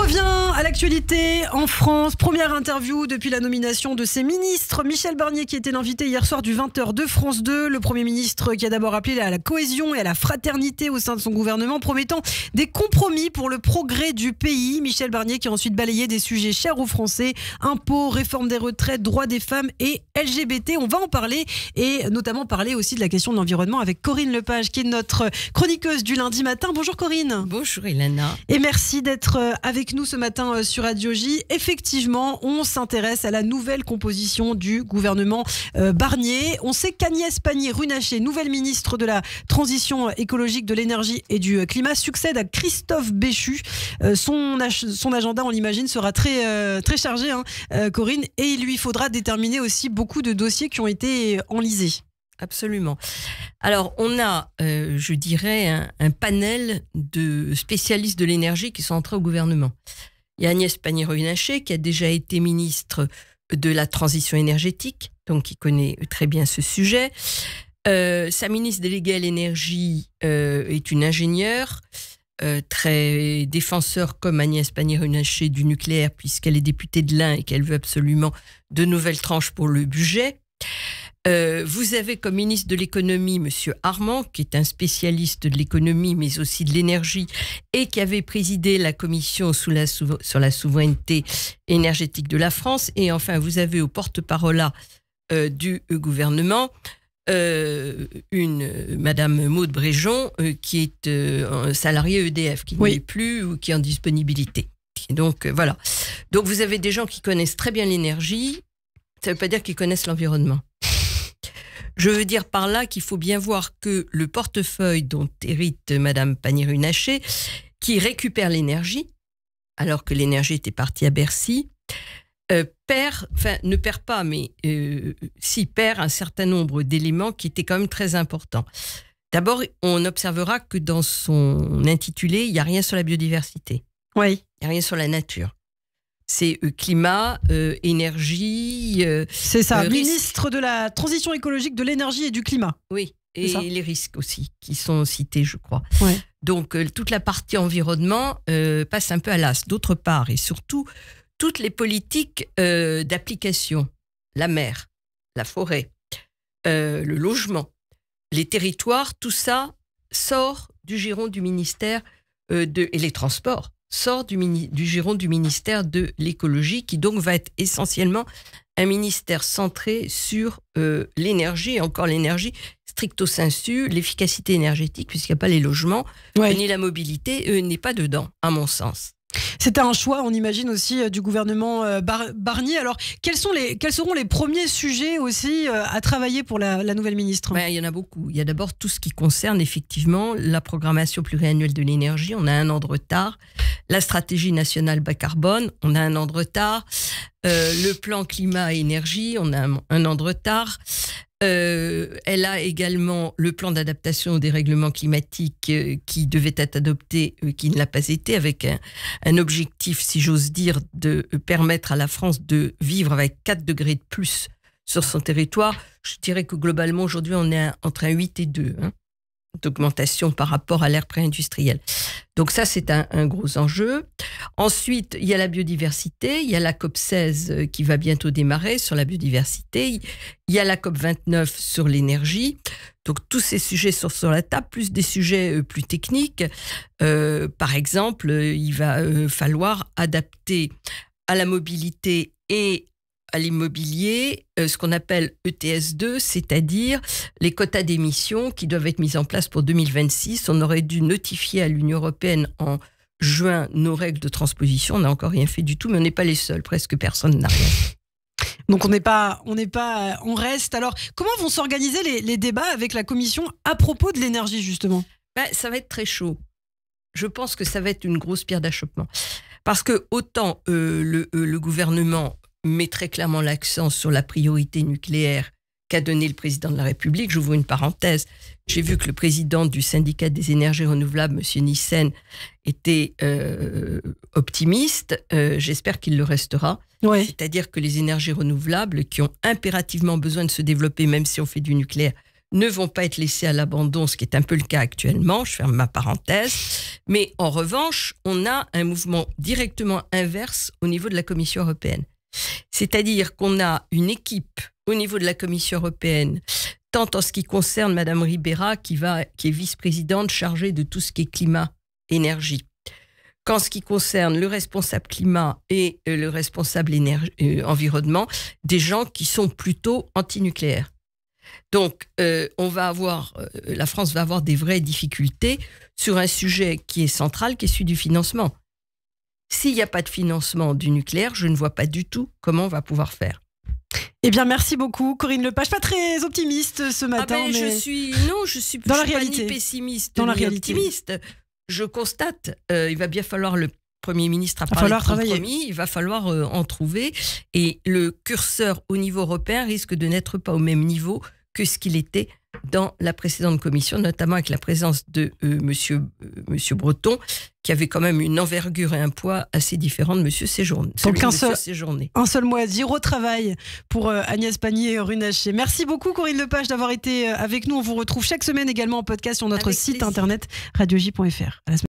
revient à l'actualité en France. Première interview depuis la nomination de ses ministres. Michel Barnier qui était l'invité hier soir du 20h de France 2. Le Premier ministre qui a d'abord appelé à la cohésion et à la fraternité au sein de son gouvernement, promettant des compromis pour le progrès du pays. Michel Barnier qui a ensuite balayé des sujets chers aux Français. Impôts, réforme des retraites, droits des femmes et LGBT. On va en parler et notamment parler aussi de la question de l'environnement avec Corinne Lepage qui est notre chroniqueuse du lundi matin. Bonjour Corinne. Bonjour Ilana. Et merci d'être avec nous ce matin sur Radio J. Effectivement, on s'intéresse à la nouvelle composition du gouvernement Barnier. On sait qu'Agnès Pannier-Runacher, nouvelle ministre de la Transition écologique, de l'énergie et du climat, succède à Christophe Béchu. Son agenda, on l'imagine, sera très chargé, Corinne, et il lui faudra déterminer aussi beaucoup de dossiers qui ont été enlisés. Absolument. Alors, on a, je dirais, un panel de spécialistes de l'énergie qui sont entrés au gouvernement. Il y a Agnès Pannier-Runacher qui a déjà été ministre de la Transition énergétique, donc qui connaît très bien ce sujet. Sa ministre déléguée à l'énergie est une ingénieure, très défenseur comme Agnès Pannier-Runacher du nucléaire, puisqu'elle est députée de l'Ain et qu'elle veut absolument de nouvelles tranches pour le budget. Vous avez comme ministre de l'économie M. Armand, qui est un spécialiste de l'économie, mais aussi de l'énergie, et qui avait présidé la commission sur la souveraineté énergétique de la France. Et enfin, vous avez au porte-parole du gouvernement Madame Maud Bréjon, qui est salariée EDF, qui n'y est plus ou qui est en disponibilité. Et donc, voilà. Donc, vous avez des gens qui connaissent très bien l'énergie. Ça ne veut pas dire qu'ils connaissent l'environnement. Je veux dire par là qu'il faut bien voir que le portefeuille dont hérite Madame Pannier-Runacher, qui récupère l'énergie, alors que l'énergie était partie à Bercy, perd un certain nombre d'éléments qui étaient quand même très importants. D'abord, on observera que dans son intitulé, il n'y a rien sur la biodiversité. Oui. Il n'y a rien sur la nature. C'est climat, énergie... c'est ça, ministre de la Transition écologique, de l'énergie et du climat. Oui, et les risques aussi, qui sont cités, je crois. Ouais. Donc, toute la partie environnement passe un peu à l'as. D'autre part, et surtout, toutes les politiques d'application, la mer, la forêt, le logement, les territoires, tout ça sort du giron du ministère et les transports, sort du giron du ministère de l'écologie, qui donc va être essentiellement un ministère centré sur l'énergie, et encore l'énergie stricto sensu, l'efficacité énergétique, puisqu'il n'y a pas les logements, ni la mobilité, n'est pas dedans, à mon sens. C'était un choix, on imagine aussi, du gouvernement Barnier. Alors, quels seront les premiers sujets aussi à travailler pour la nouvelle ministre ? Il y en a beaucoup. Il y a d'abord tout ce qui concerne effectivement la programmation pluriannuelle de l'énergie. On a 1 an de retard. La stratégie nationale bas carbone, on a 1 an de retard. Le plan climat-énergie, on a 1 an de retard. Elle a également le plan d'adaptation au dérèglement climatique qui devait être adopté, qui ne l'a pas été, avec un objectif, si j'ose dire, de permettre à la France de vivre avec 4 degrés de plus sur son territoire. Je dirais que globalement, aujourd'hui, on est entre 1 8 et 2 d'augmentation par rapport à l'ère pré-industrielle. Donc ça, c'est un gros enjeu. Ensuite, il y a la biodiversité. Il y a la COP16 qui va bientôt démarrer sur la biodiversité. Il y a la COP29 sur l'énergie. Donc tous ces sujets sont sur la table, plus des sujets plus techniques. Par exemple, il va falloir adapter à la mobilité et à l'immobilier, ce qu'on appelle ETS2, c'est-à-dire les quotas d'émissions qui doivent être mis en place pour 2026. On aurait dû notifier à l'Union européenne en juin nos règles de transposition. On n'a encore rien fait du tout, mais on n'est pas les seuls. Presque personne n'a rien fait. Donc on reste. Alors, comment vont s'organiser les débats avec la Commission à propos de l'énergie, justement ? Ça va être très chaud. Je pense que ça va être une grosse pierre d'achoppement. Parce que autant le gouvernement met très clairement l'accent sur la priorité nucléaire qu'a donné le président de la République. J'ouvre une parenthèse. J'ai vu que le président du syndicat des énergies renouvelables, M. Nyssen, était optimiste. J'espère qu'il le restera. Ouais. C'est-à-dire que les énergies renouvelables, qui ont impérativement besoin de se développer, même si on fait du nucléaire, ne vont pas être laissés à l'abandon, ce qui est un peu le cas actuellement, je ferme ma parenthèse, mais en revanche, on a un mouvement directement inverse au niveau de la Commission européenne. C'est-à-dire qu'on a une équipe au niveau de la Commission européenne, tant en ce qui concerne Madame Ribera, qui est vice-présidente chargée de tout ce qui est climat, énergie, qu'en ce qui concerne le responsable climat et le responsable environnement, des gens qui sont plutôt anti-nucléaires. Donc, la France va avoir des vraies difficultés sur un sujet qui est central, qui est celui du financement. S'il n'y a pas de financement du nucléaire, je ne vois pas du tout comment on va pouvoir faire. Eh bien, merci beaucoup, Corinne Lepage. Pas très optimiste ce matin. Mais je suis dans la pas réalité. ni pessimiste dans la ni réalité. optimiste. Je constate, il va bien falloir, le Premier ministre a parlé de compromis, il va falloir en trouver. Et le curseur au niveau européen risque de n'être pas au même niveau que ce qu'il était dans la précédente commission, notamment avec la présence de monsieur Breton, qui avait quand même une envergure et un poids assez différents de monsieur Séjourné. Donc un seul mot à dire, au travail pour Agnès Pannier-Runacher. Merci beaucoup Corinne Lepage d'avoir été avec nous. On vous retrouve chaque semaine également en podcast sur notre site internet radioj.fr.